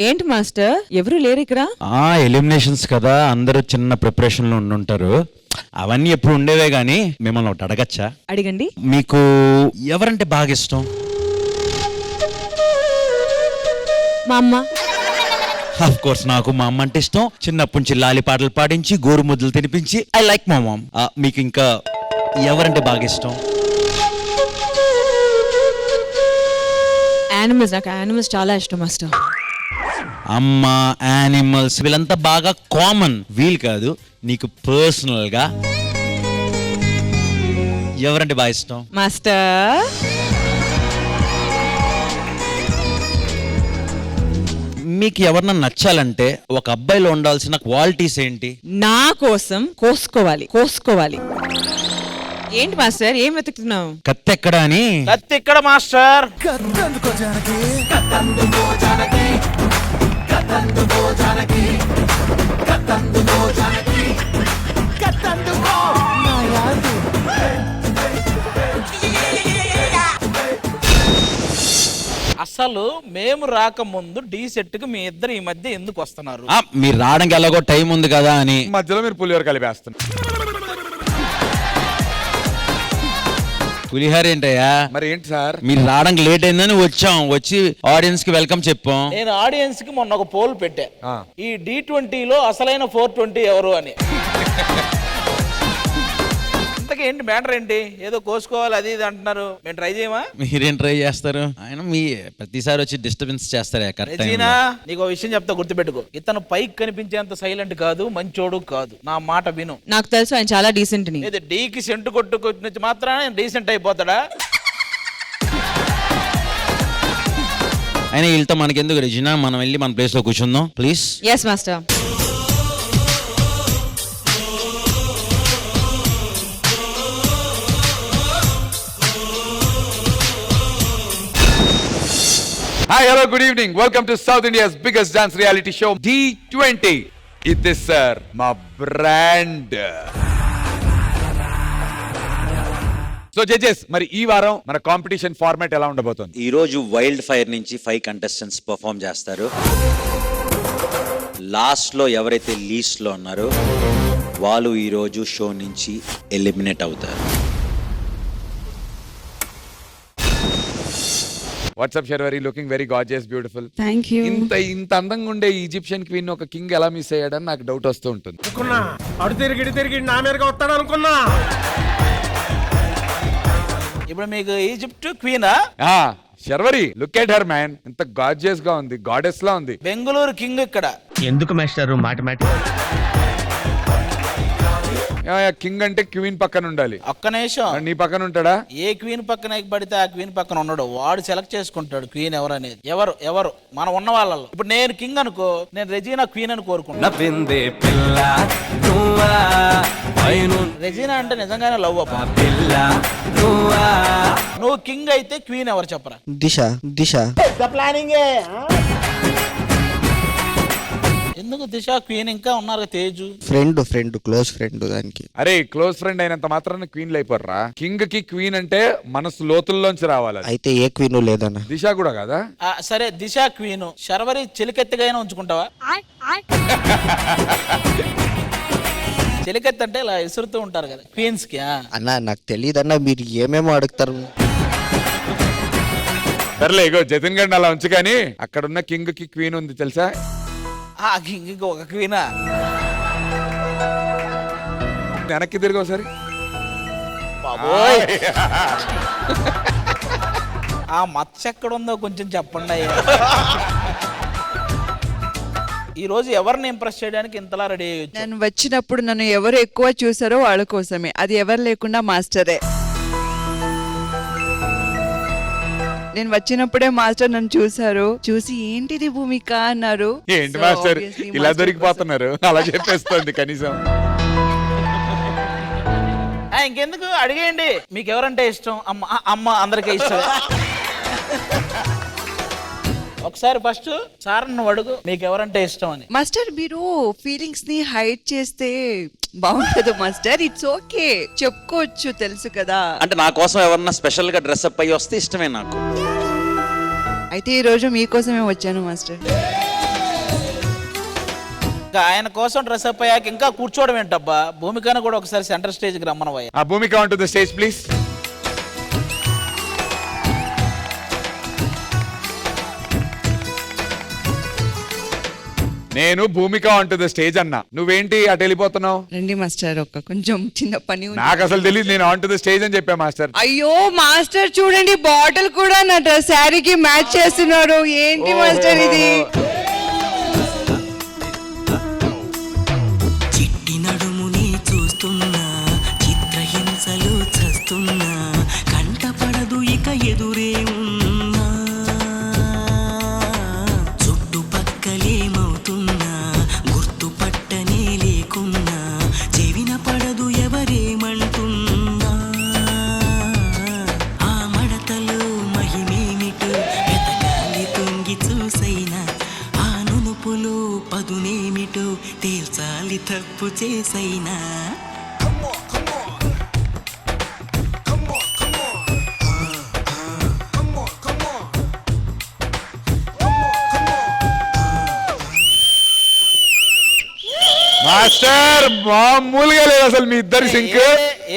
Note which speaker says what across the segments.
Speaker 1: ఏంటి మాస్టర్, ఎవరు లేరు ఇక్కడ?
Speaker 2: ఎలిమినేషన్స్ కదా, అందరూ చిన్న ప్రిపరేషన్ లో ఉండుంటారు. అవన్నీ ఎప్పుడు ఉండేవే గానీ మిమ్మల్ని ఒకటి అడగచ్చా?
Speaker 1: అడిగండి.
Speaker 2: మీకు ఎవరంటే బాగా ఇష్టం?
Speaker 1: మా అమ్మ.
Speaker 2: ఆఫ్ కోర్స్ నాకు మా అమ్మ అంటే ఇష్టం. చిన్నప్పటి నుంచి లాలి పాటలు పాడించి గోరు ముద్దలు తినిపించి ఐ లైక్ మై మామ్. మీకు ఇంకా ఎవరంటే బాగా ఇష్టం?
Speaker 1: యానిమల్స్. నాకు యానిమల్స్ చాలా ఇష్టం మాస్టర్.
Speaker 2: అమ్మ, యానిమల్స్ వీళ్ళంతా బాగా కామన్. వీల్ కాదు, నీకు పర్సనల్ గా ఎవరంటే బాగా ఇష్టం?
Speaker 1: మాస్టర్,
Speaker 2: మీకు ఎవరన్నా నచ్చాలంటే ఒక అబ్బాయిలో ఉండాల్సిన క్వాలిటీస్ ఏంటి?
Speaker 1: నా కోసం కోసుకోవాలి. ఏంటి మాస్టర్, ఏం వెతుకుతున్నావు?
Speaker 2: కత్తి ఎక్కడ అని.
Speaker 3: కత్తి ఇక్కడ మాస్టర్. అసలు మేము రాకముందు డి సెట్ కి మీ ఇద్దరు ఈ మధ్య ఎందుకు వస్తున్నారు?
Speaker 2: మీరు రావడానికి ఎలాగో టైం ఉంది కదా అని.
Speaker 4: మధ్యలో మీరు పులిహోర కలిపేస్తున్నారు.
Speaker 2: పులిహార ఏంటయ్యా?
Speaker 4: మరి ఏంటి సార్?
Speaker 2: మీరు రావడానికి లేట్ అయిందని వచ్చి ఆడియన్స్ కి వెల్కమ్ చెప్పాం.
Speaker 3: నేను ఆడియన్స్ కి మొన్న ఒక పోల్ పెట్టా, ఈ D20లో అసలైన 420 ఎవరు అని. ఏంటి మ్యాటర్ ఏంటి? ఏదో కోసుకోవాలి అది ఇది అంటున్నారు, మేము ట్రై చేయమా?
Speaker 2: మీరేం ట్రై చేస్తారు? ఆయన మీ ప్రతిసారి వచ్చి డిస్టర్బెన్స్ చేస్తారా?
Speaker 3: రెజీనా, నీకు ఒక విషయం చెప్తా, గుర్తుపెట్టుకో. ఇతను పైకి కనిపించేంత సైలెంట్ కాదు, మంచోడు కాదు. నా మాట విను.
Speaker 1: నాకు తెలుసు ఆయన చాలా డీసెంట్ ని.
Speaker 3: డీకి సెంటు కొట్టుకొచ్చి మాత్రాన డీసెంట్ అయిపోతాడా?
Speaker 2: ఆయన వీళ్ళతో మనకెందుకు రెజీనా, మనం వెళ్ళి మన ప్లేస్ లో కూర్చుందాం please.
Speaker 1: Yes master.
Speaker 4: Hi, hello, good evening. Welcome to South India's biggest dance reality show, D20. It is sir, my brand. So judges, మరి ఈ వారం మన కాంపిటీషన్ ఫార్మాట్ ఎలా ఉండబోతుంది?
Speaker 2: ఈ రోజు వైల్డ్ ఫైర్ నుంచి 5 కంటెస్టెంట్స్ పర్ఫామ్ చేస్తారు. లాస్ట్ లో ఎవరైతే లీస్ట్ లో ఉన్నారో వాళ్ళు ఈ రోజు షో నుంచి ఎలిమినేట్ అవుతారు.
Speaker 4: WhatsApp Sharvari, looking very gorgeous, beautiful.
Speaker 1: Thank you.
Speaker 4: ఇంత అందంగా ఉండే ఈజిప్షియన్ క్వీన్ ఒక కింగ్ ఎలా మిస్ అయ్యాడని నాకు డౌట్ వస్తూ ఉంటుంది.
Speaker 5: అడు తిరిగి నా మీదగా వస్తాడు అనుకున్నా.
Speaker 3: ఇప్పుడు మీకు Egypt Kwena?
Speaker 4: Sharvari, look at her man, ఎంత గార్జియస్ గా ఉంది, గాడెస్ లా ఉంది.
Speaker 3: బెంగళూరు కింగ్ ఇక్కడ.
Speaker 5: ఎందుకు మాస్టర్ మాట
Speaker 4: కింగ్ అంటే క్వీన్ పక్కన ఉండాలి.
Speaker 3: ఒక్క నిమిషం,
Speaker 4: నీ పక్కన ఉంటాడా?
Speaker 3: ఏ క్వీన్ పక్కన పడితే ఆ క్వీన్ పక్కన ఉండడు. వాడు సెలెక్ట్ చేసుకుంటాడు క్వీన్ ఎవరు అనేది. ఎవరు మనం ఉన్న వాళ్ళలో. ఇప్పుడు నేను కింగ్ అనుకో, నేను రెజీనా క్వీన్ అని కోరుకుంటా. రెజీనా అంటే నిజంగానే లవ్ అప్ప. నువ్వు కింగ్ అయితే క్వీన్ ఎవరు చెప్పరా?
Speaker 6: దిశ.
Speaker 3: ప్లానింగే. ఎందుకు దిశ క్వీన్? ఇంకా ఉన్నారు తేజు.
Speaker 6: ఫ్రెండ్ క్లోజ్ ఫ్రెండ్ దానికి.
Speaker 4: అరే, క్లోజ్ ఫ్రెండ్ అయినంత మాత్రాన్ని క్వీన్ అయిపోర్రా. కింగ్ కి క్వీన్ అంటే మనసు లోతుల్లోంచి రావాలి.
Speaker 6: అయితే ఏ క్వీన్ లేదన్న.
Speaker 4: దిశ కూడా కదా?
Speaker 3: సరే, దిశ క్వీన్. శర్వరి చెలికెత్తిగా ఉంచుకుంటావా? చెలికెత్తి అంటే ఇలా విసురుతూ ఉంటారు కదా క్వీన్స్ కి.
Speaker 6: అన్న నాకు తెలియదన్న, మీరు ఏమేమో అడుగుతారు.
Speaker 4: సర్లే, ఇగో జతిన్ గండి అలా ఉంచు. కానీ అక్కడ ఉన్న కింగ్ కి క్వీన్ ఉంది తెలుసా?
Speaker 3: కింగ్ ఒక క్వీనా?
Speaker 4: వెనక్కి తిరిగి ఒకసారి.
Speaker 3: బాబోయ్, ఆ మచ్చ ఎక్కడుందో కొంచెం చెప్పండి అయ్యా. ఈ రోజు ఎవరిని ఇంప్రెస్ చేయడానికి ఇంతలా రెడీ అయ్యొచ్చు?
Speaker 7: నేను వచ్చినప్పుడు నన్ను ఎవరు ఎక్కువ చూసారో వాళ్ళ కోసమే. అది ఎవరు లేకుండా మాస్టరే. నేను వచ్చినప్పుడే మాస్టర్ నన్ను చూసారు. చూసి ఏంటిది భూమిక అన్నారు.
Speaker 4: ఏంటి మాస్టర్ ఇలా దొరికిపోతున్నారు? అలా చెప్పేస్తుంది కనీసం.
Speaker 3: ఇంకెందుకు అడిగేయండి, మీకు ఎవరంటే ఇష్టం? అమ్మ అందరికీ ఇష్టం. ఒకసారి ఫస్ట్ సార్ నువ్వు అడుగు, మీకు ఎవరంటే ఇష్టం అని.
Speaker 7: మాస్టర్, మీరు ఫీలింగ్స్ ని హైడ్ చేస్తే బాగుంటది మాస్టర్. ఇట్స్ ఓకే, చెప్పుకోవచ్చు, తెలుసు కదా.
Speaker 2: అంటే నా కోసం ఎవరన్నా స్పెషల్ గా డ్రెస్ అప్ అయ్యి వస్తే ఇష్టమే నాకు.
Speaker 7: అయితే ఈ రోజు మీకోసమే వచ్చాను మాస్టర్.
Speaker 3: ఇంకా ఆయన కోసం డ్రెస్ అప్ అయ్యాక ఇంకా కూర్చోవడం ఏంటబ్బా? భూమికను కూడా ఒకసారి సెంటర్ స్టేజ్ కి రమ్మనవయ్యా.
Speaker 4: ఆ Bhumika on to the stage please. నేను Bhumika on to the stage అన్నా, నువ్వేంటి అటు వెళ్ళిపోతున్నావు?
Speaker 7: రండి మాస్టర్, ఒక కొంచెం చిన్న పని ఉంది.
Speaker 4: నాకు అసలు తెలియదు, నేను ఆన్ టు ద స్టేజ్ అని చెప్పా మాస్టర్.
Speaker 7: అయ్యో మాస్టర్ చూడండి, బాటిల్ కూడా నా డ్రెస్ శారీకి మ్యాచ్ చేస్తున్నారు. ఏంటి మాస్టర్ ఇది?
Speaker 8: చిట్టి నడుముని చూస్తున్నా, చిత్రహింసలు చస్తున్నా, కంటపడదు ఇక ఎదురే ఉన్నా, చుట్టుపక్కలేమవుతున్నా గుర్తుపట్టనే లేకున్నా, చెవిన పడదు ఎవరేమంటున్నా, ఆ మడతలో మహిమేమిటో వెతకాలి తొంగి చూసైనా, ఆ నునుపులో పదునేమిటో తేల్చాలి తప్పు చేసైనా.
Speaker 4: మాస్టర్ మామూలుగా లేదు అసలు మీ ఇద్దరి సింక్.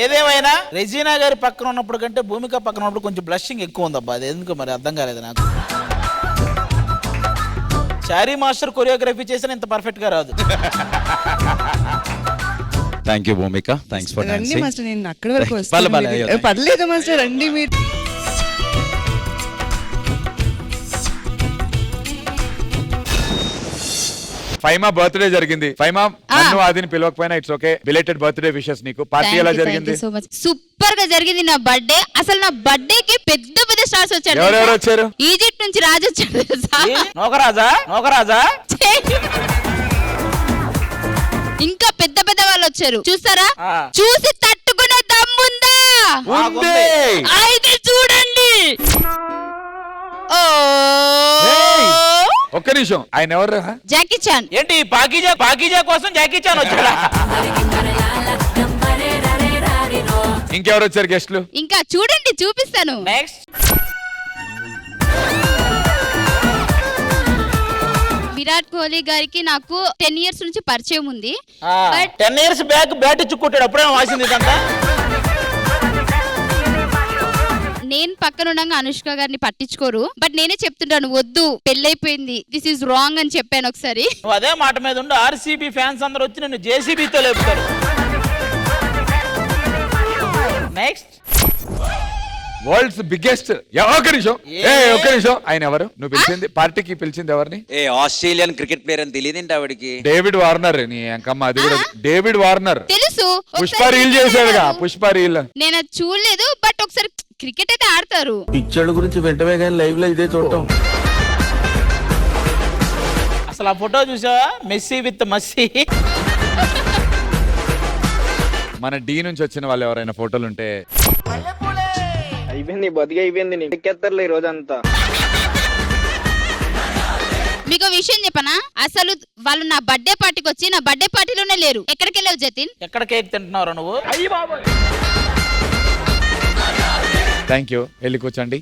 Speaker 3: ఏదేమైనా రెజీనా గారి పక్కన ఉన్నప్పుడు కంటే భూమిక పక్కన ఉన్నప్పుడు కొంచెం బ్లషింగ్ ఎక్కువ ఉందబ్బా. అది ఎందుకు మరి అర్థం కాలేదు నాకు. శారీ మాస్టర్ కొరియోగ్రఫీ చేసిన ఇంత పర్ఫెక్ట్ గా రాదు.
Speaker 2: Thank you Bhumika, thanks for
Speaker 7: రండి
Speaker 2: డాన్సింగ్.
Speaker 7: మాస్టర్, నేను అక్కడి వరకు
Speaker 2: పర్లే,
Speaker 7: వస్తాను.
Speaker 2: పర్లే, అయ్యో.
Speaker 7: పర్లేదు మాస్టర్, రండి మీరు.
Speaker 4: ఫైమా బర్త్డే జరిగింది. ఫైమా నన్ను ఆదిని పిలవకపోయినా it's okay. Belated birthday wishes నీకు. పార్టీ ఎలా జరిగింది?
Speaker 9: సూపర్ గా జరిగింది నా బర్త్డే. అసలు నా బర్త్డే కి పెద్ద పెద్ద స్టార్స్ వచ్చారు.
Speaker 4: ఎవరెవరు వచ్చారు?
Speaker 9: ఈజిప్ట్ నుంచి రాజు వచ్చాడు తెలుసా?
Speaker 3: నోకరాజా నోకరాజా
Speaker 9: ఇంకా పెద్ద పెద్ద వాళ్ళు వచ్చారు. చూసారా?
Speaker 3: ఆ.
Speaker 9: చూసి తట్టుకునే దమ్ముందా?
Speaker 4: ఉంది.
Speaker 9: అయితే చూడండి. ఓ
Speaker 4: ఏయ్, ఒక్క నిమిషం, ఆయన ఎవరు?
Speaker 9: Jackie Chan.
Speaker 3: ఏంటి పాకీజా పాకీజా కోసం జాకీ చాన్ వచ్చాడా?
Speaker 4: ఇంకెవరు వచ్చారు గెస్ట్లు?
Speaker 9: ఇంకా చూడండి, చూపిస్తాను.
Speaker 3: నెక్స్ట్
Speaker 9: విరాట్ కోహ్లీ గారికి నాకు 10 years నుంచి పరిచయం ఉంది. బట్
Speaker 3: 10 years బ్యాక్ బ్యాట్ ఇచ్చుకుంటాడు. అప్పుడే వాసింది ఇదంతా.
Speaker 9: నేను పక్కన ఉండగా అనుష్క గారిని పట్టించుకోరు. బట్ నేనే చెప్తుంటాను, వద్దు పెళ్ళైపోయింది, దిస్ ఈజ్ రాంగ్ అని చెప్పాను ఒకసారి.
Speaker 3: నువ్వు అదే మాట మీద ఉండి ఆర్సీబీ ఫ్యాన్స్ అందరూ వచ్చి నిన్ను జేసీబీతో లేపుతారు. Next
Speaker 4: world's biggest. ఒక్క నిమిషం, ఒక్క నిమిషం, ఆయన ఎవరు? నువ్వు పిలిచింది పార్టీకి పిలిచింది ఎవరిని?
Speaker 10: ఆస్ట్రేలియన్ క్రికెట్ ప్లేయర్ అని తెలియదేంటి ఆవిడకి?
Speaker 4: David Warner. నీ అంకమ్మ అది కూడా డేవిడ్ వార్నర్.
Speaker 9: తెలుసు,
Speaker 4: పుష్ప రీల్ చేశాడుగా, పుష్ప రీల్.
Speaker 9: నేను అది చూడలేదు. బట్ ఒకసారి క్రికెట్ అయితే ఆడతారు.
Speaker 5: పిచ్చోళ్ళ గురించి వెంటనే కానీ లైవ్ లో ఇదే చూడటం.
Speaker 3: అసలు ఆ ఫోటో చూసావా? మెస్సీ విత్ మస్సీ.
Speaker 4: మన డి నుంచి వచ్చిన వాళ్ళు ఎవరైనా ఫోటోలు ఉంటే
Speaker 5: అయిపోయింది, బతికి అయిపోయింది. ఎక్కేస్తారులే ఈ రోజంతా.
Speaker 9: మీకు విషయం చెప్పనా? అసలు వాళ్ళు నా బర్త్డే పార్టీకి వచ్చి నా బర్త్డే పార్టీలోనే లేరు. ఎక్కడికి వెళ్ళావు జతిన్?
Speaker 3: ఎక్కడ కేక్ తింటున్నావు నువ్వు?
Speaker 4: థ్యాంక్ యూ, వెళ్ళి కూర్చోండి.